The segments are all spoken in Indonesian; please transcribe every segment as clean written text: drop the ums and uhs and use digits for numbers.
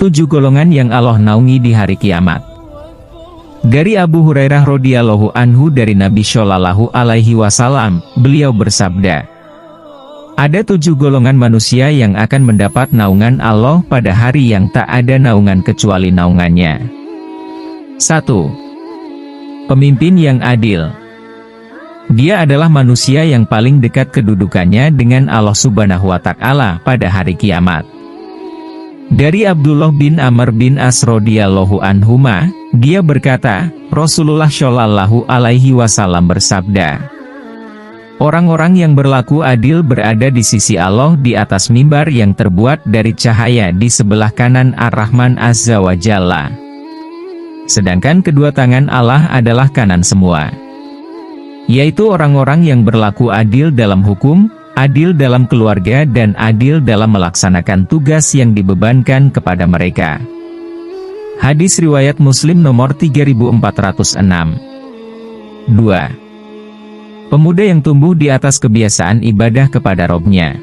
7 golongan yang Allah naungi di hari kiamat. Dari Abu Hurairah radhiyallahu anhu dari Nabi Shallallahu alaihi wasallam, beliau bersabda, ada 7 golongan manusia yang akan mendapat naungan Allah pada hari yang tak ada naungan kecuali naungannya. 1. Pemimpin yang adil. Dia adalah manusia yang paling dekat kedudukannya dengan Allah Subhanahu wa Ta'ala pada hari kiamat. Dari Abdullah bin Amr bin As radhiyallahu anhuma, dia berkata, Rasulullah Shallallahu alaihi wasallam bersabda, orang-orang yang berlaku adil berada di sisi Allah di atas mimbar yang terbuat dari cahaya di sebelah kanan Ar-Rahman Azza wa Jalla. Sedangkan kedua tangan Allah adalah kanan semua. Yaitu orang-orang yang berlaku adil dalam hukum, adil dalam keluarga dan adil dalam melaksanakan tugas yang dibebankan kepada mereka. Hadis riwayat Muslim nomor 3406. 2. Pemuda yang tumbuh di atas kebiasaan ibadah kepada Robnya.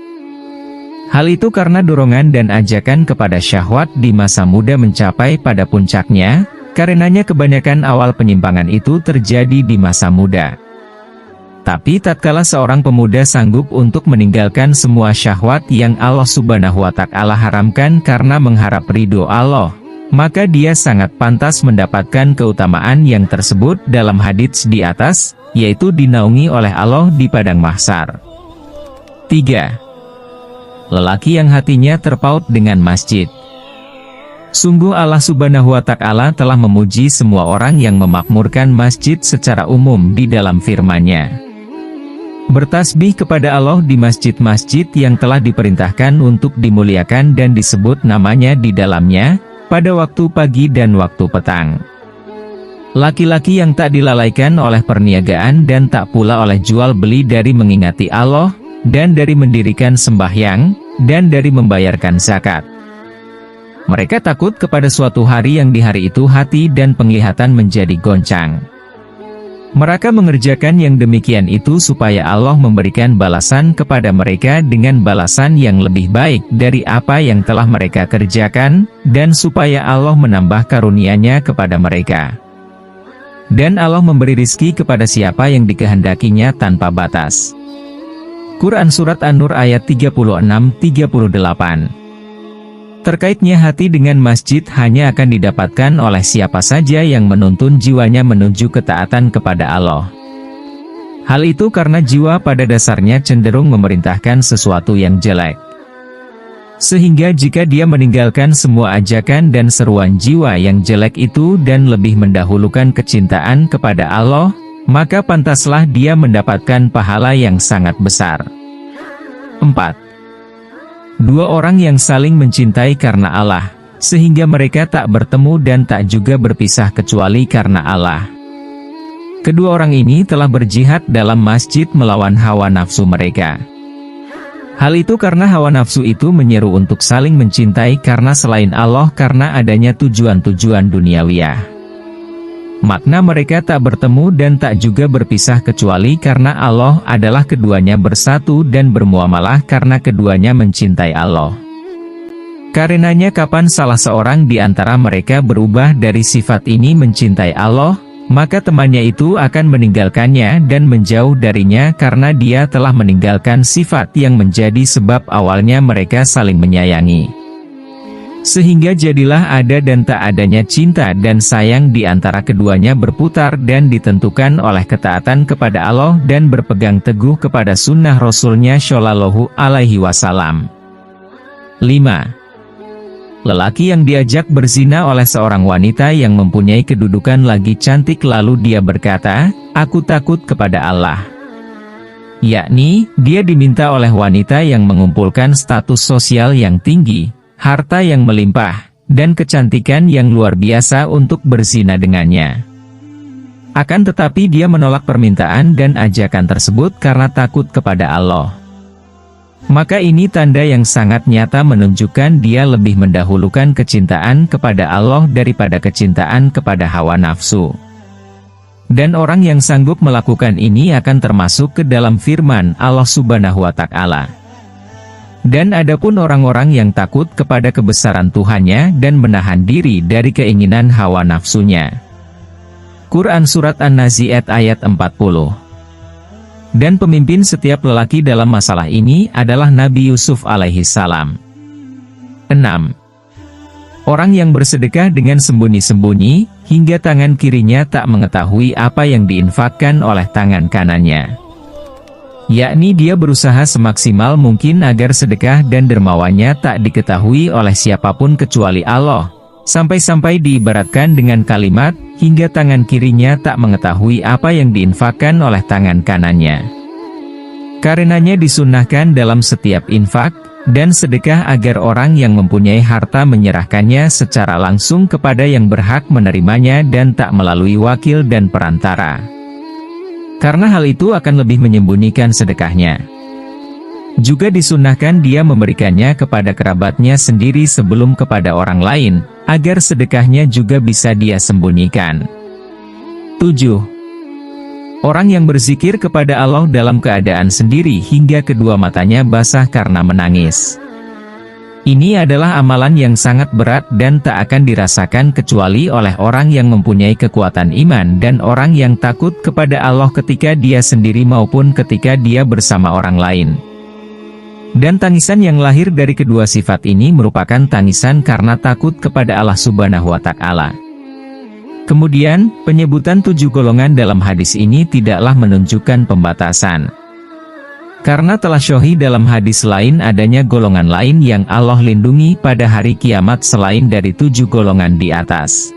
Hal itu karena dorongan dan ajakan kepada syahwat di masa muda mencapai pada puncaknya, karenanya kebanyakan awal penyimpangan itu terjadi di masa muda. Tapi tatkala seorang pemuda sanggup untuk meninggalkan semua syahwat yang Allah Subhanahu wa Ta'ala haramkan karena mengharap ridho Allah, maka dia sangat pantas mendapatkan keutamaan yang tersebut dalam hadits di atas, yaitu dinaungi oleh Allah di padang mahsyar. 3. Lelaki yang hatinya terpaut dengan masjid. Sungguh Allah Subhanahu wa Ta'ala telah memuji semua orang yang memakmurkan masjid secara umum di dalam firman-Nya. Bertasbih kepada Allah di masjid-masjid yang telah diperintahkan untuk dimuliakan dan disebut namanya di dalamnya, pada waktu pagi dan waktu petang. Laki-laki yang tak dilalaikan oleh perniagaan dan tak pula oleh jual beli dari mengingati Allah, dan dari mendirikan sembahyang, dan dari membayarkan zakat. Mereka takut kepada suatu hari yang di hari itu hati dan penglihatan menjadi goncang. Mereka mengerjakan yang demikian itu supaya Allah memberikan balasan kepada mereka dengan balasan yang lebih baik dari apa yang telah mereka kerjakan, dan supaya Allah menambah karunia-Nya kepada mereka. Dan Allah memberi rizki kepada siapa yang dikehendakinya tanpa batas. Quran Surat An-Nur ayat 36-38. Terkaitnya hati dengan masjid hanya akan didapatkan oleh siapa saja yang menuntun jiwanya menuju ketaatan kepada Allah. Hal itu karena jiwa pada dasarnya cenderung memerintahkan sesuatu yang jelek. Sehingga jika dia meninggalkan semua ajakan dan seruan jiwa yang jelek itu dan lebih mendahulukan kecintaan kepada Allah, maka pantaslah dia mendapatkan pahala yang sangat besar. 4. Dua orang yang saling mencintai karena Allah, sehingga mereka tak bertemu dan tak juga berpisah kecuali karena Allah. Kedua orang ini telah berjihad dalam masjid melawan hawa nafsu mereka. Hal itu karena hawa nafsu itu menyeru untuk saling mencintai karena selain Allah karena adanya tujuan-tujuan duniawiyah. Makna mereka tak bertemu dan tak juga berpisah kecuali karena Allah adalah keduanya bersatu dan bermuamalah karena keduanya mencintai Allah. Karenanya kapan salah seorang di antara mereka berubah dari sifat ini mencintai Allah, maka temannya itu akan meninggalkannya dan menjauh darinya karena dia telah meninggalkan sifat yang menjadi sebab awalnya mereka saling menyayangi. Sehingga jadilah ada dan tak adanya cinta dan sayang di antara keduanya berputar dan ditentukan oleh ketaatan kepada Allah dan berpegang teguh kepada sunnah Rasul-Nya Shallallahu alaihi wasallam. 5. Lelaki yang diajak berzina oleh seorang wanita yang mempunyai kedudukan lagi cantik lalu dia berkata, aku takut kepada Allah. Yakni, dia diminta oleh wanita yang mengumpulkan status sosial yang tinggi, harta yang melimpah, dan kecantikan yang luar biasa untuk berzina dengannya. Akan tetapi dia menolak permintaan dan ajakan tersebut karena takut kepada Allah. Maka ini tanda yang sangat nyata menunjukkan dia lebih mendahulukan kecintaan kepada Allah daripada kecintaan kepada hawa nafsu. Dan orang yang sanggup melakukan ini akan termasuk ke dalam firman Allah Subhanahu wa Ta'ala. Dan adapun orang-orang yang takut kepada kebesaran Tuhannya dan menahan diri dari keinginan hawa nafsunya. Quran Surat An-Nazi'at ayat 40. Dan pemimpin setiap lelaki dalam masalah ini adalah Nabi Yusuf alaihi salam. 6. Orang yang bersedekah dengan sembunyi-sembunyi, hingga tangan kirinya tak mengetahui apa yang diinfakkan oleh tangan kanannya. Yakni dia berusaha semaksimal mungkin agar sedekah dan dermawannya tak diketahui oleh siapapun kecuali Allah, sampai-sampai diibaratkan dengan kalimat, hingga tangan kirinya tak mengetahui apa yang diinfakkan oleh tangan kanannya. Karenanya disunnahkan dalam setiap infak dan sedekah agar orang yang mempunyai harta menyerahkannya secara langsung kepada yang berhak menerimanya dan tak melalui wakil dan perantara. Karena hal itu akan lebih menyembunyikan sedekahnya. Juga disunnahkan dia memberikannya kepada kerabatnya sendiri sebelum kepada orang lain, agar sedekahnya juga bisa dia sembunyikan. 7. Orang yang berzikir kepada Allah dalam keadaan sendiri hingga kedua matanya basah karena menangis. Ini adalah amalan yang sangat berat dan tak akan dirasakan kecuali oleh orang yang mempunyai kekuatan iman dan orang yang takut kepada Allah ketika dia sendiri maupun ketika dia bersama orang lain. Dan tangisan yang lahir dari kedua sifat ini merupakan tangisan karena takut kepada Allah Subhanahu wa Ta'ala. Kemudian, penyebutan 7 golongan dalam hadis ini tidaklah menunjukkan pembatasan. Karena telah syahih dalam hadis lain adanya golongan lain yang Allah lindungi pada hari kiamat selain dari 7 golongan di atas.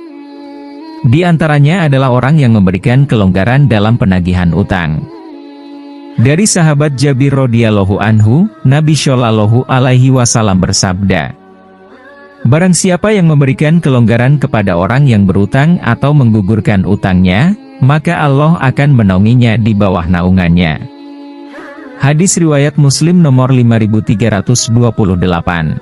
Di antaranya adalah orang yang memberikan kelonggaran dalam penagihan utang. Dari sahabat Jabir radhiyallahu anhu, Nabi Shallallahu alaihi wasallam bersabda, "Barang siapa yang memberikan kelonggaran kepada orang yang berutang atau menggugurkan utangnya, maka Allah akan menaunginya di bawah naungannya." Hadis riwayat Muslim nomor 5328.